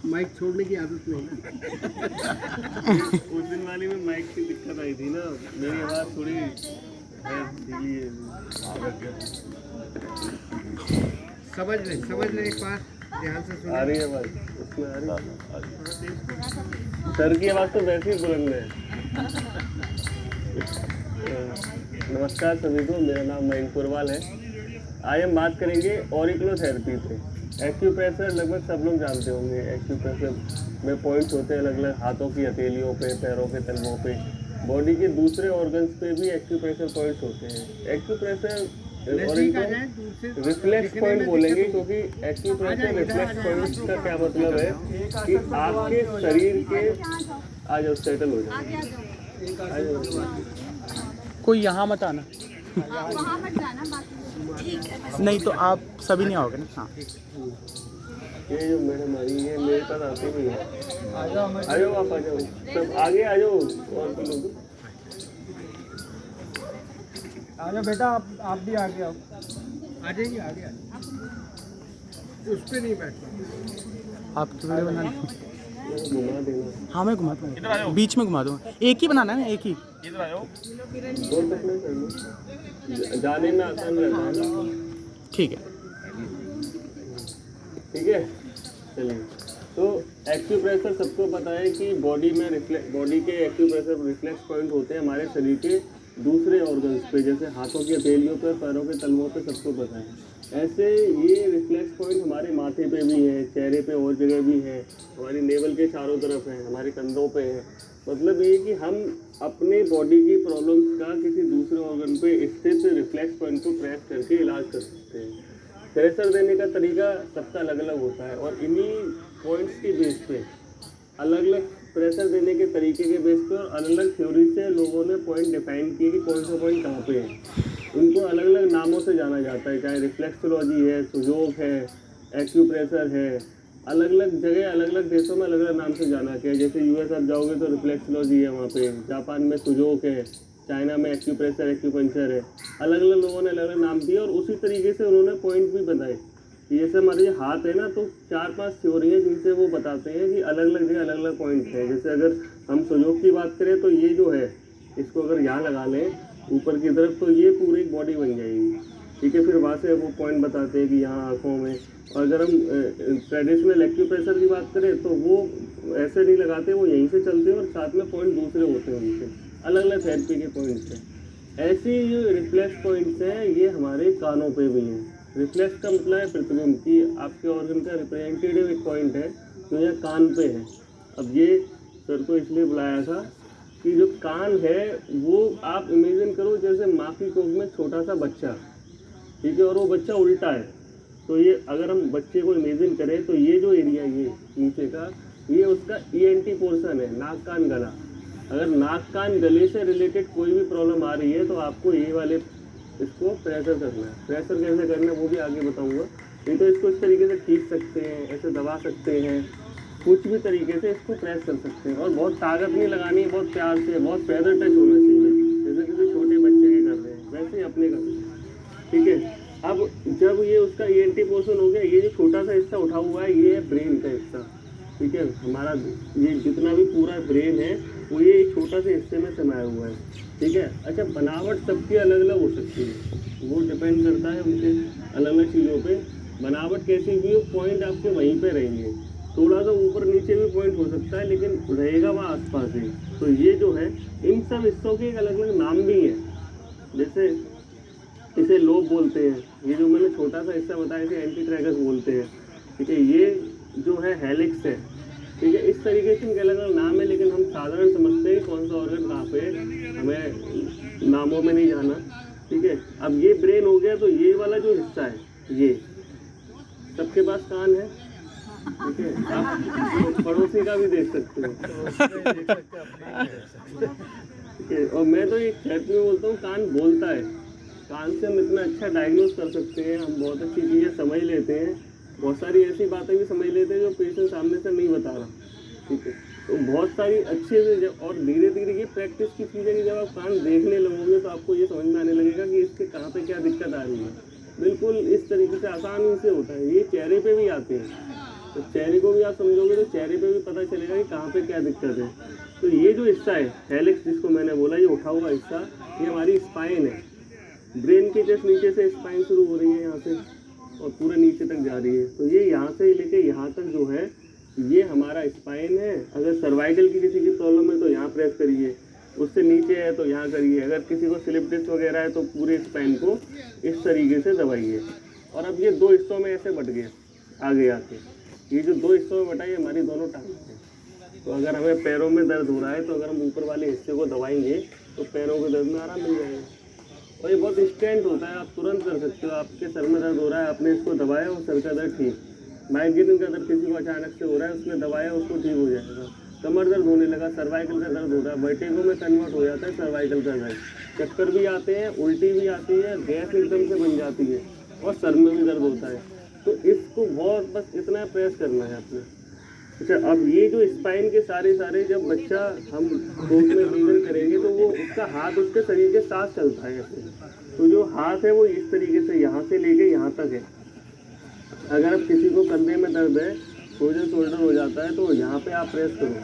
Mic छोड़ने की आदत नहीं है। उस दिन वाली में माइक की दिक्कत आई थी ना, मेरी आवाज़ थोड़ी है ढीली है। समझ ले एक बार ध्यान से आ सुनो। रही है आवाज़, उसमें आ रही है। सर की आवाज़ तो वैसे ही बुलंद है। नमस्कार सभी को, मेरा नाम मयंक पुरवाल है। आज हम बात करेंगे ऑरिकुलोथेरेपी पे। एक्यूप्रेशर लगभग सब लोग जानते होंगे। एक्यूप्रेशर में पॉइंट्स होते हैं अलग अलग, हाथों की हथेलियों पे, पैरों के तलवों पे, बॉडी के दूसरे ऑर्गन्स पे भी एक्यूप्रेशर पॉइंट्स होते हैं। एक्यूप्रेशर और इनको रिफ्लेक्स पॉइंट बोलेंगे, क्योंकि एक्यूप्रेशर रिफ्लेक्स पॉइंट का क्या मतलब है कि आपके शरीर के आ जाओ, सेटल हो जाओ। कोई यहाँ मत आना, वहाँ मत जाना, बाकी नहीं तो आप सभी नहीं आओगे ना। हाँ ये जो मैडम आ रही है मेरे पास आती भी है। आ जाओ आप, आ जाओ सब आगे आ जाओ। और भी लोग आ जाओ बेटा, आप भी आगे आओ। आ जाइए आगे उस पर नहीं बैठना। आप वीडियो बनाना। घुमा देना। हाँ मैं घुमा दूँगा, बीच में घुमा दूँगा। एक ही बनाना है ना, एक ही। दो तक नहीं करना, जाने में आसान रहता है ना। ठीक है। ठीक है, चलिए। तो एक्यूप्रेशर सबको पता है कि बॉडी के एक्यूप्रेशर रिफ्लेक्स पॉइंट होते हैं हमारे शरीर के दूसरे ऑर्गन्स पे, जैसे हाथों की हथेलियों पे, पैरों के तलवों पे, सबको पता है। ऐसे ये रिफ्लेक्स पॉइंट हमारे माथे पे भी है, चेहरे पे और जगह भी है, हमारी नेवल के चारों तरफ है, हमारे कंधों पे है। मतलब ये कि हम अपने बॉडी की प्रॉब्लम्स का किसी दूसरे ऑर्गन पे स्थित रिफ्लेक्स पॉइंट को प्रेस करके इलाज कर सकते हैं। प्रेशर देने का तरीका सबका अलग अलग होता है, और इन्हीं पॉइंट्स के बेस पे अलग अलग प्रेशर देने के तरीके के बेस पे और अलग अलग थ्योरी से लोगों ने पॉइंट डिफाइन किए कि कौन सा पॉइंट कहाँ पे है। उनको अलग अलग नामों से जाना जाता है, चाहे रिफ्लेक्सोलॉजी है, सुजोक है, एक्यूप्रेशर है। अलग अलग जगह, अलग अलग देशों में अलग अलग नाम से जाना किया है। जैसे यूएस आप जाओगे तो रिफ्लेक्सोलॉजी है वहाँ पे, जापान में सुजोक है, चाइना में एक्यूप्रेशर, एक्यूपंक्चर है। अलग अलग लोगों ने अलग अलग नाम दिए, और उसी तरीके से उन्होंने पॉइंट भी बताए। जैसे हमारे ये हाथ है ना, तो 4-5 थ्योरी है जिनसे वो बताते हैं कि अलग अलग जगह अलग अलग पॉइंट है। जैसे अगर हम सुजोक की बात करें तो ये जो है, इसको अगर यहाँ लगा लें ऊपर की तरफ, तो ये पूरी बॉडी बन जाएगी। ठीक है, फिर वहाँ से वो पॉइंट बताते हैं कि यहाँ आँखों में। और अगर हम ट्रेडिशनल एक्यूप्रेशर की बात करें तो वो ऐसे नहीं लगाते, वो यहीं से चलते हैं और साथ में पॉइंट दूसरे होते हैं उनके, अलग अलग थेरेपी के पॉइंट्स हैं। ऐसे जो रिफ्लेक्स पॉइंट्स हैं ये हमारे कानों पे भी हैं। रिफ्लेक्स का मतलब है प्रतिबिंब, कि आपके ऑर्गन का रिप्रेजेंटेटिव एक पॉइंट है जो यहाँ कान पे है। अब ये सर को इसलिए बुलाया था कि जो कान है वो आप इमेजिन करो जैसे माँ की कोख में छोटा सा बच्चा, ठीक है, और वो बच्चा उल्टा है। तो ये अगर हम बच्चे को इमेजिन करें तो ये जो एरिया ये नीचे का, ये उसका ईएनटी पोर्शन है, नाक कान गला। अगर नाक कान गले से रिलेटेड कोई भी प्रॉब्लम आ रही है तो आपको ये वाले इसको प्रेशर करना है। प्रेशर कैसे करना है वो भी आगे बताऊंगा। नहीं तो इसको इस तरीके से खींच सकते हैं, ऐसे दबा सकते हैं, कुछ भी तरीके से इसको प्रेस कर सकते हैं। और बहुत ताकत नहीं लगानी है, बहुत प्यार से, बहुत फेदर टच होना चाहिए, जैसे किसी छोटे बच्चे के कर रहे हैं वैसे ही अपने करना है। ठीक है, अब जब ये उसका ईएनटी पोर्शन हो गया, ये जो छोटा सा हिस्सा उठा हुआ है ये है ब्रेन का हिस्सा। ठीक है, हमारा ये जितना भी पूरा ब्रेन है वो ये एक छोटा से हिस्से में समाया हुआ है। ठीक है, अच्छा, बनावट सबकी अलग अलग हो सकती है, वो डिपेंड करता है उनके अलग अलग चीज़ों पे। बनावट कैसी भी हो, पॉइंट आपके वहीं पे रहेंगे। थोड़ा सा ऊपर नीचे भी पॉइंट हो सकता है, लेकिन रहेगा वहाँ आसपास ही। तो ये जो है, इन सब हिस्सों के एक अलग अलग नाम भी हैं। जैसे इसे लोब बोलते हैं, ये जो मैंने छोटा सा हिस्सा बताया था एंटीट्रैगस बोलते हैं। ठीक है, ये जो है हेलिक्स है। ठीक है, इस तरीके से इनके अलग अलग नाम है, लेकिन हम साधारण समझते हैं कौन सा ऑर्गन कहाँ पे है, हमें नामों में नहीं जाना। ठीक है, अब ये ब्रेन हो गया, तो ये वाला जो हिस्सा है ये सबके पास कान है। ठीक है, आप पड़ोसी का भी देख सकते हो। ठीक है, और मैं तो ये खेत में बोलता हूँ कान बोलता है। कान से हम इतना अच्छा डायग्नोस कर सकते हैं, हम बहुत अच्छी चीज़ें समझ लेते हैं, बहुत सारी ऐसी बातें भी समझ लेते हैं जो पेशेंट सामने से नहीं बता रहा। ठीक है, तो बहुत सारी अच्छे से जब, और धीरे धीरे ये प्रैक्टिस की चीज़ है कि जब आप कान देखने लगोगे तो आपको ये समझ में आने लगेगा कि इसके कहाँ पे क्या दिक्कत आ रही है। बिल्कुल इस तरीके से आसानी से होता है। ये चेहरे पे भी आते हैं, तो चेहरे को भी आप समझोगे तो चेहरे पे भी पता चलेगा कि कहाँ पे क्या दिक्कत है। तो ये जो हिस्सा है हेलिक्स जिसको मैंने बोला, ये उठा हुआ हिस्सा, ये हमारी स्पाइन है। ब्रेन के जस्ट नीचे से स्पाइन शुरू हो रही है यहाँ से और पूरे नीचे तक जा रही है। तो ये यहाँ से लेके यहाँ तक जो है ये हमारा स्पाइन है। अगर सर्वाइकल की किसी की प्रॉब्लम है तो यहाँ प्रेस करिए, उससे नीचे है तो यहाँ करिए। अगर किसी को स्लिप डिस्क वगैरह है तो पूरे स्पाइन को इस तरीके से दबाइए। और अब ये दो हिस्सों में ऐसे बट गए आगे आके, ये जो दो हिस्सों में बटा ये हमारी दोनों टांगें हैं। तो अगर हमें पैरों में दर्द हो रहा है तो अगर हम ऊपर वाले हिस्से को दबाएंगे तो पैरों के दर्द में आराम मिल जाएगा। और ये बहुत इंस्टेंट होता है, आप तुरंत कर सकते हो। आपके सर में दर्द हो रहा है, आपने इसको दबाया और सर का दर्द ठीक। माइग्रेन का दर्द किसी को अचानक से हो रहा है, उसने दबाया उसको ठीक हो जाएगा। कमर दर्द होने लगा, सर्वाइकल का दर्द हो रहा है, वर्टिगो में कन्वर्ट हो जाता है सर्वाइकल का दर्द। चक्कर भी आते हैं, उल्टी भी आती है, गैस एकदम से बन जाती है और सर में भी दर्द होता है। तो इसको बहुत बस इतना प्रेस करना है आपने। अच्छा, अब ये जो स्पाइन के सारे जब बच्चा हम कोच में रीजन करेंगे तो वो उसका हाथ उसके शरीर के साथ चलता है ऐसे। तो जो हाथ है वो इस तरीके से यहाँ से लेके यहाँ तक है। अगर अब किसी को कंधे में दर्द है, शोल्डर हो जाता है, तो यहाँ पे आप प्रेस करो।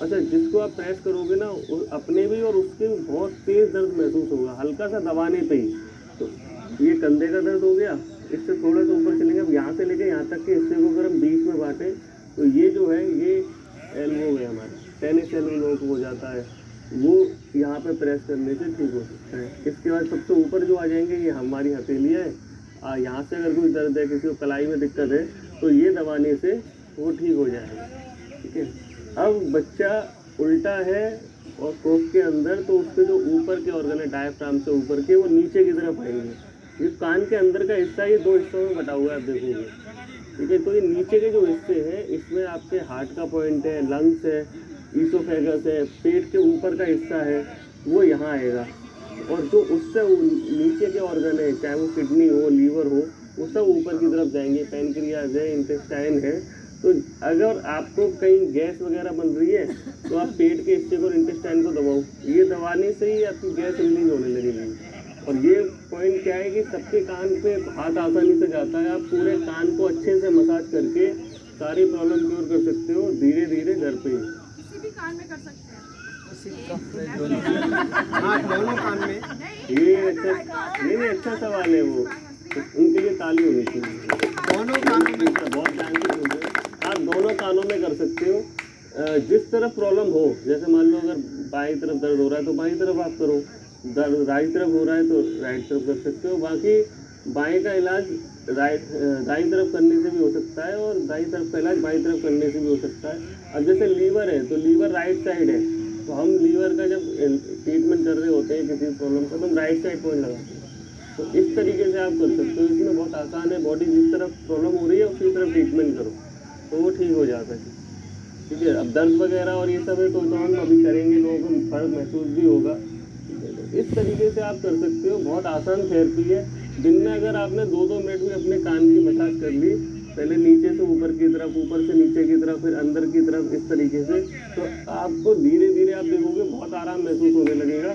अच्छा, जिसको आप प्रेस करोगे ना अपने भी और उसके भी बहुत तेज़ दर्द महसूस होगा हल्का सा दबाने पे ही। तो ये कंधे का दर्द हो गया, इससे थोड़ा सा ऊपर चलेंगे। अब यहाँ से लेके यहाँ तक के हिस्से को अगर हम बीच में बांटें तो ये जो है ये एल्बो है हमारा, टेनिस एल्बो हो जाता है, वो यहाँ पे प्रेस करने से ठीक हो सकता है। इसके बाद सबसे ऊपर जो आ जाएंगे ये हमारी हथेली है। यहाँ से अगर कोई दर्द है, किसी को कलाई में दिक्कत है तो ये दबाने से वो ठीक हो जाएगा। ठीक है, अब बच्चा उल्टा है और कोख के अंदर, तो उसके जो ऊपर के ऑर्गन है डायफ्राम से ऊपर के, वो नीचे की तरफ आएंगे। ये कान के अंदर का हिस्सा ये दो हिस्सों में बटा हुआ है, आप देखोगे। ठीक है, तो ये नीचे के जो हिस्से हैं इसमें आपके हार्ट का पॉइंट है, लंग्स है, ईसोफेगस है, पेट के ऊपर का हिस्सा है वो यहाँ आएगा। और जो उससे नीचे के ऑर्गन है, चाहे वो किडनी हो, लीवर हो, वो सब ऊपर की तरफ जाएंगे। पैनक्रियाज है, इंटेस्टाइन है। तो अगर आपको कहीं गैस वगैरह बन रही है तो आप पेट के हिस्से को और इंटेस्टाइन को दबाओ। ये दबाने से ही आपकी गैस रिलीज होने लगेगी। और ये पॉइंट क्या है कि सबके कान पे हाथ आसानी से जाता है। आप पूरे कान को अच्छे से मसाज करके सारी प्रॉब्लम क्योर कर सकते हो धीरे धीरे घर पे ही। किसी भी कान में कर सकते हैं। हाँ, दोनों कान में। ये अच्छा सवाल है वो, उनके लिए ताली होनी चाहिए। दोनों कानों में बहुत चांसेस होते हैं, आप दोनों कानों में कर सकते हो। जिस तरफ प्रॉब्लम हो, जैसे मान लो अगर बाईं तरफ दर्द हो रहा है तो बाईं तरफ आप करो, राइट तरफ हो रहा है तो राइट तरफ कर सकते हो। बाकी बाएं का इलाज दाईं तरफ करने से भी हो सकता है और दाईं तरफ का इलाज बाईं तरफ करने से भी हो सकता है। अब जैसे लीवर है तो लीवर राइट साइड है, तो हम लीवर का जब ट्रीटमेंट कर रहे होते हैं किसी प्रॉब्लम का तो हम राइट साइड पॉइंट लगाते हैं। तो इस तरीके से आप कर सकते हो। इसमें बहुत आसान है, बॉडी जिस तरफ प्रॉब्लम हो रही है उसी तरफ ट्रीटमेंट करो तो वो ठीक हो जाता है। ठीक है, अब दर्द वगैरह और ये सब है तो हम अभी करेंगे, लोगों को फर्क महसूस भी होगा। इस तरीके से आप कर सकते हो, बहुत आसान थेरेपी है। दिन में अगर आपने 2-2 मिनट भी अपने कान की मसाज कर ली, पहले नीचे से ऊपर की तरफ, ऊपर से नीचे की तरफ, फिर अंदर की तरफ, इस तरीके से, तो आपको धीरे धीरे आप देखोगे बहुत आराम महसूस होने लगेगा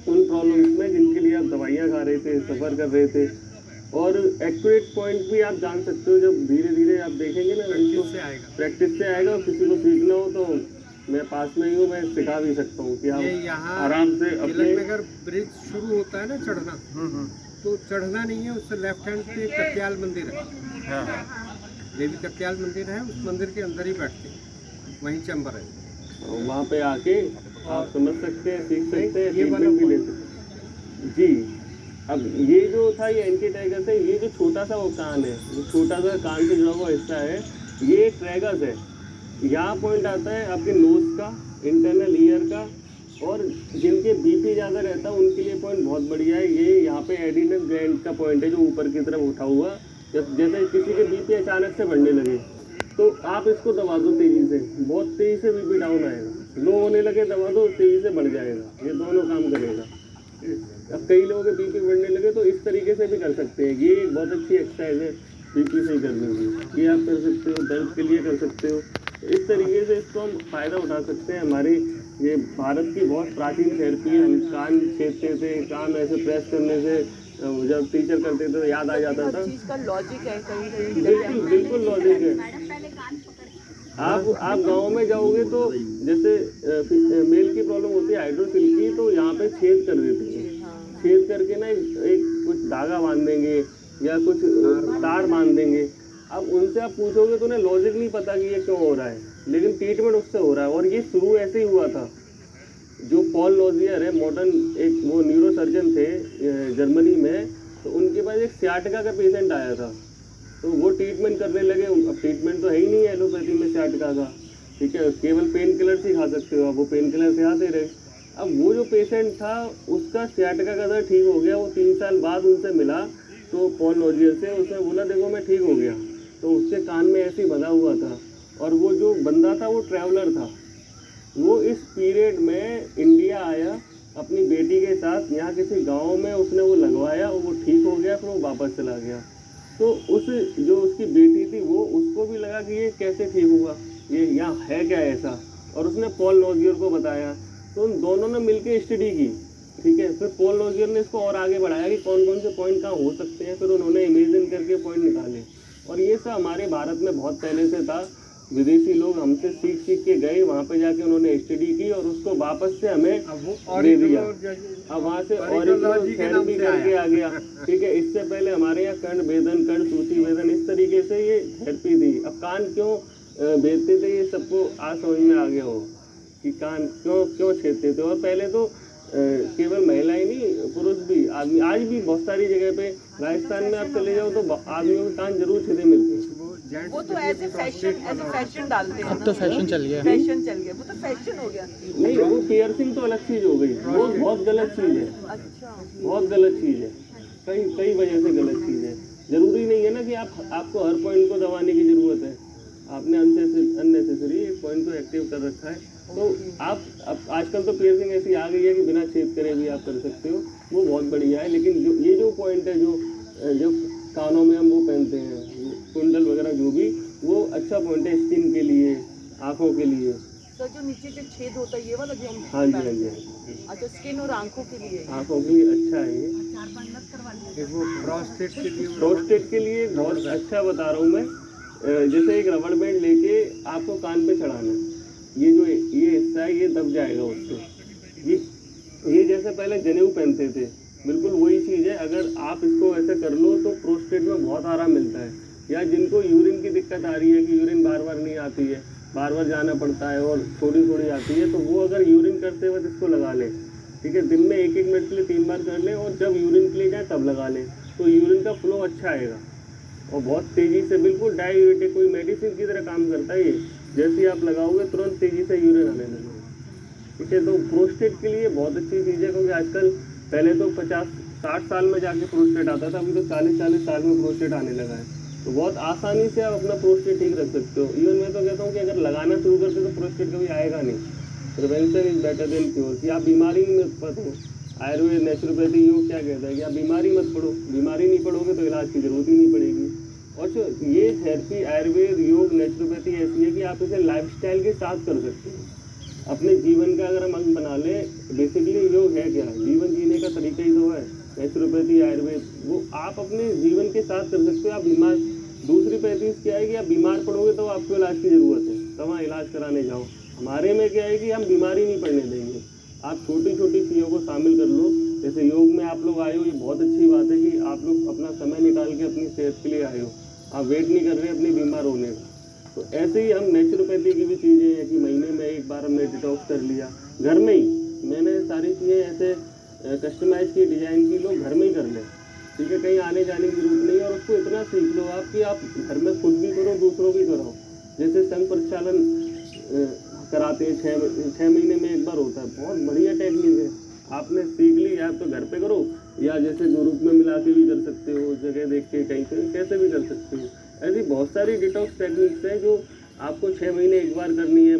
उन प्रॉब्लम्स में जिनके लिए आप दवाइयाँ खा रहे थे, सफ़र कर रहे थे। और एक्यूरेट पॉइंट भी आप जान सकते हो जब धीरे धीरे आप देखेंगे ना, प्रैक्टिस से आएगा। और किसी को सीखना हो तो मैं पास में ही हूँ, मैं सिखा भी सकता हूँ कि आप आराम से अपने। अगर ब्रिज शुरू होता है ना चढ़ना, तो चढ़ना नहीं है, उससे लेफ्ट हैंड पे कत्याल मंदिर है, देवी कत्याल मंदिर है, उस मंदिर के अंदर ही बैठते हैं, वहीं चैम्बर है। वहाँ पे आके आप समझ सकते हैं, सीख सकते हैं, ट्रीटमेंट भी ले सकते हैं। जी, अब ये जो था ये एंटीटाइगस है। ये जो छोटा सा वो कान है, जो छोटा सा कान से जुड़ा हुआ हिस्सा है, ये ट्रैगस है। यहाँ पॉइंट आता है आपके नोज का, इंटरनल ईयर का, और जिनके बीपी ज़्यादा रहता है उनके लिए पॉइंट बहुत बढ़िया है। ये यहाँ पे एडिनस ग्लैंड का पॉइंट है जो ऊपर की तरफ उठा हुआ। जैसे किसी के बीपी अचानक से बढ़ने लगे तो आप इसको दबा दो तेज़ी से, बहुत तेज़ी से बीपी डाउन आएगा। लो होने लगे दबा दो, तेज़ी से बढ़ जाएगा। ये दोनों काम करेगा। अब कई लोगों के बीपी बढ़ने लगे तो इस तरीके से भी कर सकते हैं। ये एक बहुत अच्छी एक्सरसाइज है बीपी सही करने की, ये आप कर सकते हो, दर्द के लिए कर सकते हो। इस तरीके से इसको हम फ़ायदा उठा सकते हैं। हमारी ये भारत की बहुत प्राचीन थेरेपी है। हम कान छेदते थे, कान ऐसे प्रेस करने से जब टीचर करते थे तो याद आ जाता था। चीज का लॉजिक है कहीं कहीं। बिल्कुल बिल्कुल लॉजिक है। आप गांव में जाओगे तो जैसे मेल की प्रॉब्लम होती है हाइड्रोसिल की, तो यहाँ पे छेद कर देते हैं। छेद करके ना एक कुछ धागा बांध देंगे या कुछ तार बांध देंगे। अब उनसे आप पूछोगे तो उन्हें लॉजिक नहीं पता कि ये क्यों हो रहा है, लेकिन ट्रीटमेंट उससे हो रहा है। और ये शुरू ऐसे ही हुआ था। जो पॉल लॉजियर है, मॉडर्न एक वो न्यूरो सर्जन थे जर्मनी में, तो उनके पास एक सियाटिका का पेशेंट आया था। तो वो ट्रीटमेंट करने लगे। अब ट्रीटमेंट तो है ही नहीं है एलोपैथी में सियाटिका का, ठीक है, केवल पेन किलर ही खा सकते हो आप। वो पेन किलर से आते रहे। अब वो जो पेशेंट था उसका सियाटिका का दर्द ठीक हो गया। वो 3 साल बाद उनसे मिला तो पॉल लॉजियर से, उसने बोला देखो मैं ठीक हो गया। तो उसके कान में ऐसे ही बंधा हुआ था। और वो जो बंदा था वो ट्रैवलर था। वो इस पीरियड में इंडिया आया अपनी बेटी के साथ, यहाँ किसी गांव में उसने वो लगवाया और वो ठीक हो गया। फिर वो वापस चला गया। तो उस जो उसकी बेटी थी वो, उसको भी लगा कि ये कैसे ठीक हुआ, ये यहाँ है क्या ऐसा, और उसने पॉल लॉजियर को बताया। तो उन दोनों ने मिलकर स्टडी की, ठीक है। फिर पॉल लॉजियर ने इसको और आगे बढ़ाया कि कौन कौन से पॉइंट कहाँ हो सकते हैं। फिर उन्होंने इमेजिन करके पॉइंट निकाले। और ये सब हमारे भारत में बहुत पहले से था। विदेशी लोग हमसे सीख के गए, वहाँ पे जाके उन्होंने स्टडी की और उसको वापस से हमें दे दिया। अब वहाँ से ओरिजिनल थेरेपी करके आ गया, ठीक है। इससे पहले हमारे यहाँ कर्ण भेदन, कर्ण सूची भेदन, इस तरीके से ये थेरेपी थी। अब कान क्यों भेदते थे ये सबको आज समझ में आ गया हो कि कान क्यों छेदते थे। और पहले तो केवल महिलाएं नहीं, पुरुष भी, आदमी, आज भी बहुत सारी जगह पे राजस्थान में आप चले जाओ तो आदमियों के कान जरूर छेदे मिलते हैं। वो तो एज ए फैशन डालते हैं। अब तो फैशन चल गया। फैशन चल गया, वो तो फैशन हो गया। नहीं, वो पियर्सिंग तो अलग चीज हो गई। वो बहुत गलत चीज है। अच्छा, बहुत गलत चीज है। कई वजह से गलत चीज है। जरूरी नहीं है ना कि आपको हर पॉइंट को दबाने की जरूरत है। आपने अननेसेसरी एक पॉइंट को एक्टिव कर रखा है। तो आप आजकल तो पियर्सिंग ऐसी आ गई है कि बिना छेद करे भी आप कर सकते हो। वो बहुत बढ़िया है। लेकिन जो पॉइंट है जो कानों में हम वो पहनते हैं, कुंडल वगैरह, जो भी, वो अच्छा पॉइंट है स्किन के लिए, आँखों के लिए। तो जो नीचे जो छेद होता है ये वाला जो हम हाँ जी, हाँ जी। अच्छा, स्किन और आंखों के लिए। आँखों के लिए अच्छा है ये। वो प्रोस्टेट के लिए, प्रोस्टेट के लिए बहुत अच्छा बता रहा हूँ मैं। जैसे एक रबड़ बैंड लेके आपको कान पे चढ़ाना, ये जो ये हिस्सा है ये दब जाएगा उससे। ये जैसे पहले जनेऊ पहनते थे, बिल्कुल वही चीज़ है। अगर आप इसको ऐसे कर लो तो प्रोस्टेट में बहुत आराम मिलता है। या जिनको यूरिन की दिक्कत आ रही है कि यूरिन बार बार नहीं आती है, बार बार जाना पड़ता है और थोड़ी थोड़ी आती है, तो वो अगर यूरिन करते वक्त इसको लगा लें, ठीक है। दिन में 1-1 मिनट के लिए 3 बार कर लें और जब यूरिन के लिए जाए तब लगा लें, तो यूरिन का फ्लो अच्छा आएगा और बहुत तेज़ी से, बिल्कुल डाययूरेटिक, कोई मेडिसिन की तरह काम करता है ये। जैसे ही आप लगाओगे तुरंत तेज़ी से यूरिन आने लगेगा, ठीक है। तो प्रोस्टेट के लिए बहुत अच्छी चीज़ है। क्योंकि आजकल, पहले तो 50-60 साल में जाके प्रोस्टेट आता था, अभी तो 40-40 साल में प्रोस्टेट आने लगा है। तो बहुत आसानी से आप अपना प्रोस्टेट ठीक रख सकते हो। इवन मैं तो कहता हूँ कि अगर लगाना शुरू करते तो प्रोस्टेट कभी आएगा नहीं। Prevention is better than cure. कि आप बीमारी में मत हो। आयुर्वेद, नेचुरोपैथी, योग क्या कहता है कि आप बीमारी मत पड़ो। बीमारी नहीं पड़ोगे तो इलाज की जरूरत ही नहीं पड़ेगी। और जो ये थेरेपी आयुर्वेद, योग, नेचुरोपैथी ऐसी है कि आप इसे लाइफस्टाइल के साथ कर सकते हो। अपने जीवन का अगर हम अंग बना लें, बेसिकली योग है क्या, जीवन जीने का तरीका ही तो है। नेचुरोपैथी, आयुर्वेद, वो आप अपने जीवन के साथ कर सकते हो। आप बीमार, दूसरी पैथीज क्या है कि आप बीमार पड़ोगे तो आपको इलाज की ज़रूरत है, तो वहाँ इलाज कराने जाओ। हमारे में क्या है कि हम बीमारी नहीं पड़ने देंगे। आप छोटी छोटी चीज़ों को शामिल कर लो। जैसे योग में आप लोग आए हो, ये बहुत अच्छी बात है कि आप लोग अपना समय निकाल के अपनी सेहत के लिए आए हो। आप वेट नहीं कर रहे अपनी बीमार होने का। तो ऐसे ही हम नेचुरोपैथी की भी चीज़ें हैं कि महीने में एक बार हमने डिटॉक्स कर लिया घर में ही। मैंने सारी चीज़ें ऐसे कस्टमाइज़ की, डिज़ाइन की, लोग घर में ही कर लें, ठीक है। कहीं आने जाने की जरूरत नहीं है। और उसको इतना सीख लो आप कि आप घर में खुद भी करो, दूसरों भी कराओ। जैसे संघ प्रचालन कराते हैं, 6 महीने में एक बार होता है। बहुत बढ़िया टेक्निक है। आपने सीख ली, आप तो घर पे करो, या जैसे ग्रुप में मिला के भी कर सकते हो, जगह देख के कहीं पे कैसे भी कर सकते हो। ऐसी बहुत सारी डिटॉक्स टेक्निक्स हैं जो आपको 6 महीने एक बार करनी है।